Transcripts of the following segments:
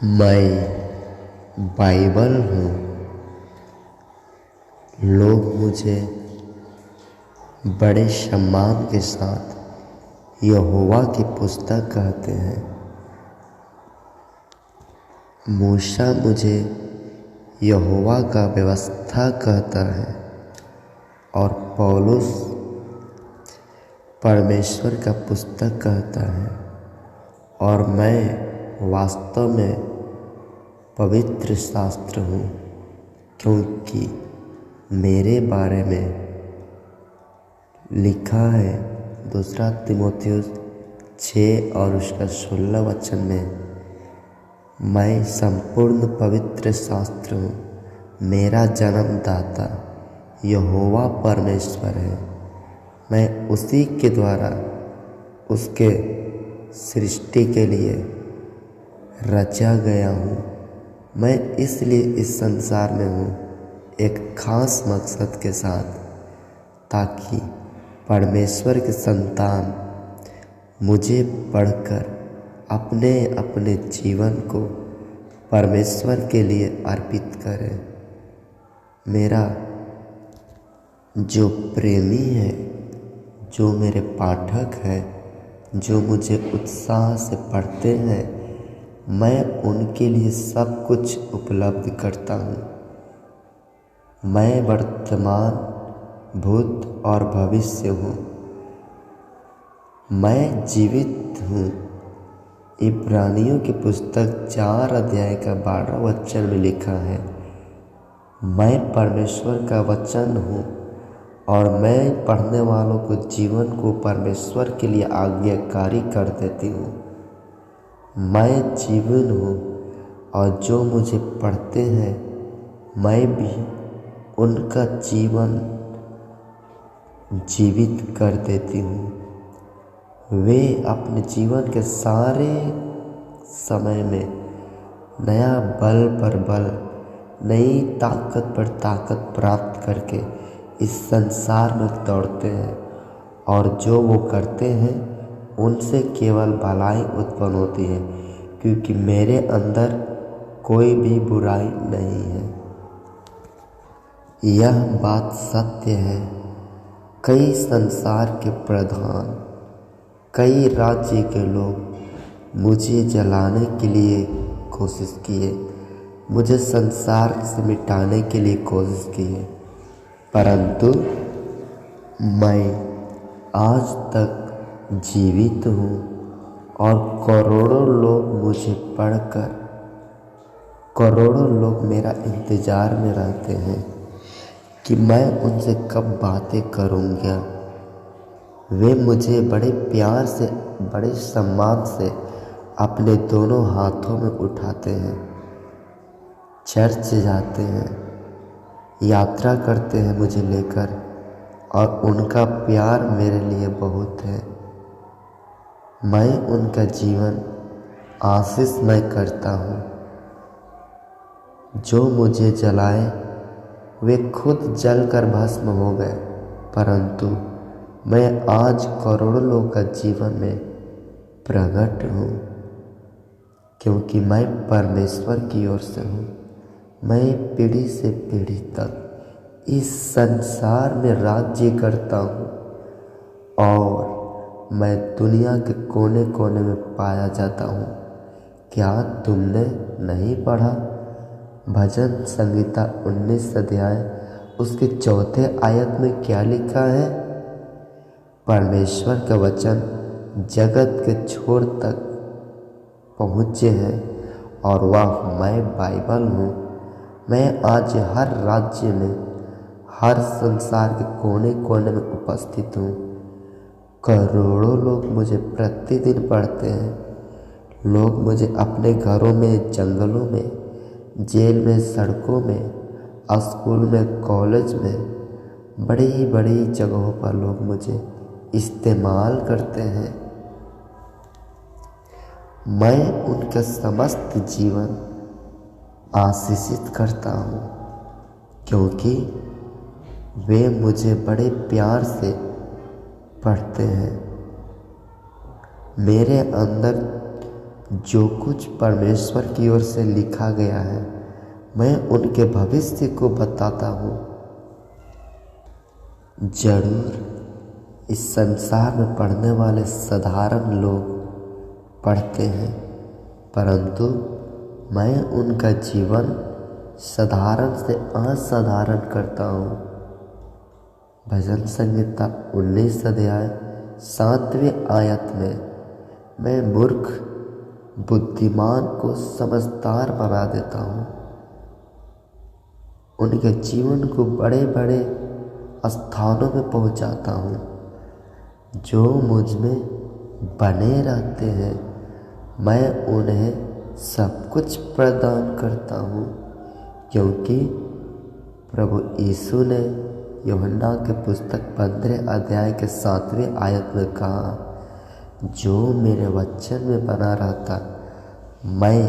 मैं बाइबल हूँ। लोग मुझे बड़े सम्मान के साथ यहोवा की पुस्तक कहते हैं। मूसा मुझे यहोवा का व्यवस्था कहता है और पौलुस परमेश्वर का पुस्तक कहता है, और मैं वास्तव में पवित्र शास्त्र हूँ, क्योंकि मेरे बारे में लिखा है 2 तीमुथियुस 6 और उसका 16 वचन में, मैं संपूर्ण पवित्र शास्त्र हूँ। मेरा जन्मदाता यहोवा परमेश्वर है। मैं उसी के द्वारा उसके सृष्टि के लिए रचा गया हूँ। मैं इसलिए इस संसार में हूँ एक खास मकसद के साथ, ताकि परमेश्वर के संतान मुझे पढ़कर अपने अपने जीवन को परमेश्वर के लिए अर्पित करें। मेरा जो प्रेमी है, जो मेरे पाठक हैं, जो मुझे उत्साह से पढ़ते हैं, मैं उनके लिए सब कुछ उपलब्ध करता हूँ। मैं वर्तमान, भूत और भविष्य हूँ। मैं जीवित हूँ। इब्रानियों की पुस्तक 4 अध्याय का 12 वचन में लिखा है, मैं परमेश्वर का वचन हूँ और मैं पढ़ने वालों को जीवन को परमेश्वर के लिए आज्ञाकारी कर देती हूँ। मैं जीवन हूँ और जो मुझे पढ़ते हैं, मैं भी उनका जीवन जीवित कर देती हूँ। वे अपने जीवन के सारे समय में नया बल पर बल, नई ताकत पर ताकत प्राप्त करके इस संसार में दौड़ते हैं, और जो वो करते हैं उनसे केवल भलाई उत्पन्न होती है, क्योंकि मेरे अंदर कोई भी बुराई नहीं है। यह बात सत्य है। कई संसार के प्रधान, कई राज्य के लोग मुझे जलाने के लिए कोशिश किए, मुझे संसार से मिटाने के लिए कोशिश किए, परंतु मैं आज तक जीवित हूँ और करोड़ों लोग मुझे पढ़कर, करोड़ों लोग मेरा इंतज़ार में रहते हैं कि मैं उनसे कब बातें करूँगा। वे मुझे बड़े प्यार से, बड़े सम्मान से अपने दोनों हाथों में उठाते हैं, चर्च जाते हैं, यात्रा करते हैं मुझे लेकर, और उनका प्यार मेरे लिए बहुत है। मैं उनका जीवन आशीषमय करता हूँ। जो मुझे जलाए वे खुद जलकर भस्म हो गए, परंतु मैं आज करोड़ों लोगों का जीवन में प्रकट हूँ, क्योंकि मैं परमेश्वर की ओर से हूँ। मैं पीढ़ी से पीढ़ी तक इस संसार में राज्य करता हूँ, और मैं दुनिया के कोने कोने में पाया जाता हूँ। क्या तुमने नहीं पढ़ा? भजन संहिता 19 अध्याय उसके 4 आयत में क्या लिखा है? परमेश्वर का वचन जगत के छोर तक पहुँचे हैं, और वह मैं बाइबल हूँ। मैं आज हर राज्य में, हर संसार के कोने कोने में उपस्थित हूँ। करोड़ों लोग मुझे प्रतिदिन पढ़ते हैं। लोग मुझे अपने घरों में, जंगलों में, जेल में, सड़कों में, स्कूल में, कॉलेज में, बड़ी बड़ी जगहों पर लोग मुझे इस्तेमाल करते हैं। मैं उनका समस्त जीवन आशीषित करता हूँ, क्योंकि वे मुझे बड़े प्यार से पढ़ते हैं। मेरे अंदर जो कुछ परमेश्वर की ओर से लिखा गया है मैं उनके भविष्य को बताता हूँ। जरूर इस संसार में पढ़ने वाले साधारण लोग पढ़ते हैं, परंतु मैं उनका जीवन साधारण से असाधारण करता हूँ। भजन संहिता 19 अध्याय 7वें आयत में मैं मूर्ख बुद्धिमान को समझदार बना देता हूँ। उनके जीवन को बड़े बड़े स्थानों में पहुँचाता हूँ। जो मुझ में बने रहते हैं मैं उन्हें सब कुछ प्रदान करता हूँ, क्योंकि प्रभु यीशु ने यूहन्ना के पुस्तक 15 अध्याय के 7वें आयत में कहा, जो मेरे वचन में बना रहता मैं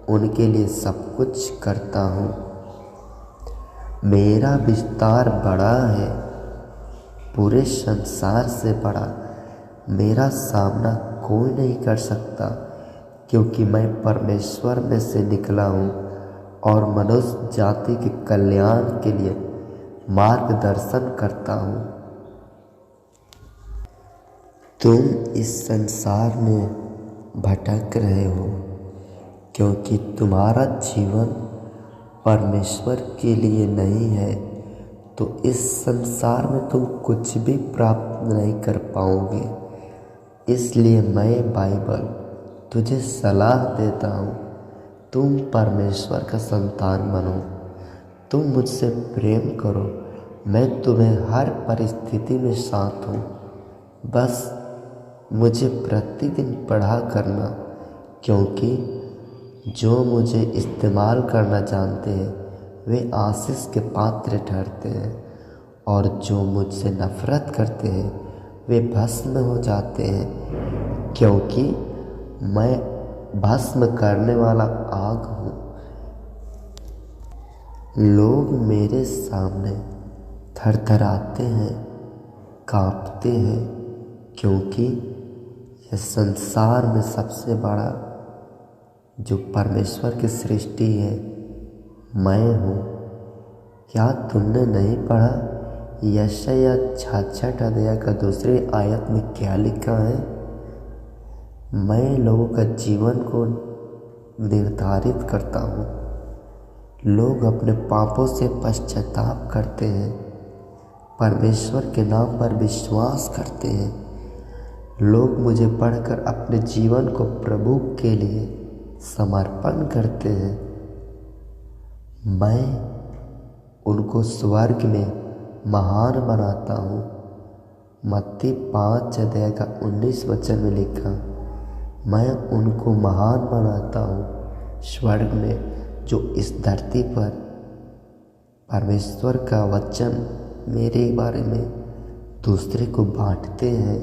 उनके लिए सब कुछ करता हूँ। मेरा विस्तार बड़ा है, पूरे संसार से बड़ा मेरा सामना कोई नहीं कर सकता, क्योंकि मैं परमेश्वर में से निकला हूँ और मनुष्य जाति के कल्याण के लिए मार्गदर्शन करता हूँ। तुम इस संसार में भटक रहे हो, क्योंकि तुम्हारा जीवन परमेश्वर के लिए नहीं है, तो इस संसार में तुम कुछ भी प्राप्त नहीं कर पाओगे। इसलिए मैं बाइबल तुझे सलाह देता हूँ, तुम परमेश्वर का संतान बनो, तुम मुझसे प्रेम करो, मैं तुम्हें हर परिस्थिति में साथ हूँ। बस मुझे प्रतिदिन पढ़ा करना, क्योंकि जो मुझे इस्तेमाल करना जानते हैं वे आशीष के पात्र ठहरते हैं, और जो मुझसे नफरत करते हैं वे भस्म हो जाते हैं, क्योंकि मैं भस्म करने वाला आग हूँ। लोग मेरे सामने थरथराते हैं, कांपते हैं, क्योंकि यह संसार में सबसे बड़ा जो परमेश्वर की सृष्टि है मैं हूँ। क्या तुमने नहीं पढ़ा यशायाह 66 अध्याय का 2 आयत में क्या लिखा है? मैं लोगों का जीवन को निर्धारित करता हूँ। लोग अपने पापों से पश्चाताप करते हैं, परमेश्वर के नाम पर विश्वास करते हैं। लोग मुझे पढ़कर अपने जीवन को प्रभु के लिए समर्पण करते हैं। मैं उनको स्वर्ग में महान बनाता हूँ। मत्ती 5 अध्याय का 19 वचन में लिखा, मैं उनको महान बनाता हूँ स्वर्ग में, जो इस धरती पर परमेश्वर का वचन मेरे बारे में दूसरे को बांटते हैं।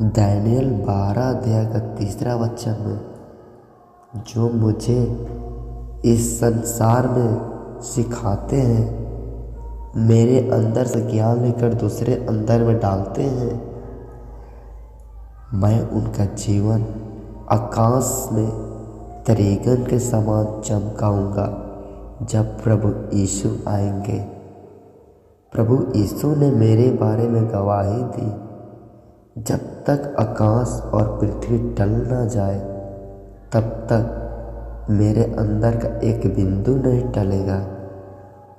दानियल 12 अध्याय का 3 वचन में, जो मुझे इस संसार में सिखाते हैं, मेरे अंदर से ज्ञान लेकर दूसरे अंदर में डालते हैं, मैं उनका जीवन आकाश में तरीगन के समान चमकाऊंगा जब प्रभु यीशु आएंगे। प्रभु यीशु ने मेरे बारे में गवाही दी, जब तक आकाश और पृथ्वी टल ना जाए तब तक मेरे अंदर का एक बिंदु नहीं टलेगा।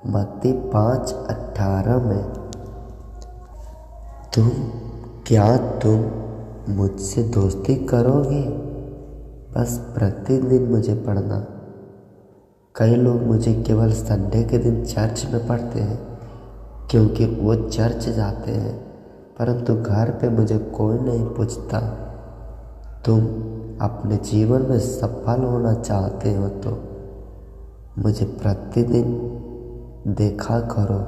मत्ती 5:18 में, तुम मुझसे दोस्ती करोगे? बस प्रतिदिन मुझे पढ़ना। कई लोग मुझे केवल संडे के दिन चर्च में पढ़ते हैं, क्योंकि वो चर्च जाते हैं, परंतु घर पे मुझे कोई नहीं पूछता। तुम अपने जीवन में सफल होना चाहते हो तो मुझे प्रतिदिन देखा करो,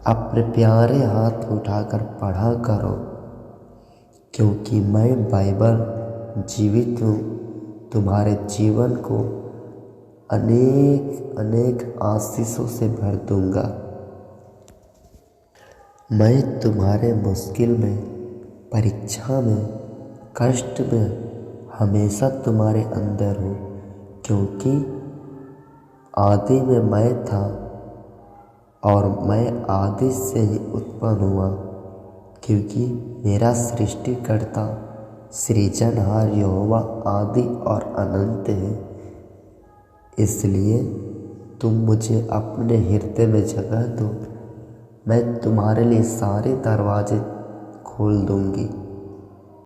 अपने प्यारे हाथ उठाकर पढ़ा करो, क्योंकि मैं बाइबल जीवित हूँ। तुम्हारे जीवन को अनेक अनेक आशीषों से भर दूंगा। मैं तुम्हारे मुश्किल में, परीक्षा में कष्ट में हमेशा तुम्हारे अंदर हूँ, क्योंकि आदि में मैं था और मैं आदि से ही उत्पन्न हुआ, क्योंकि मेरा सृष्टिकर्ता सृजनहार यहोवा आदि और अनंत है। इसलिए तुम मुझे अपने हृदय में जगह दो, मैं तुम्हारे लिए सारे दरवाजे खोल दूंगी।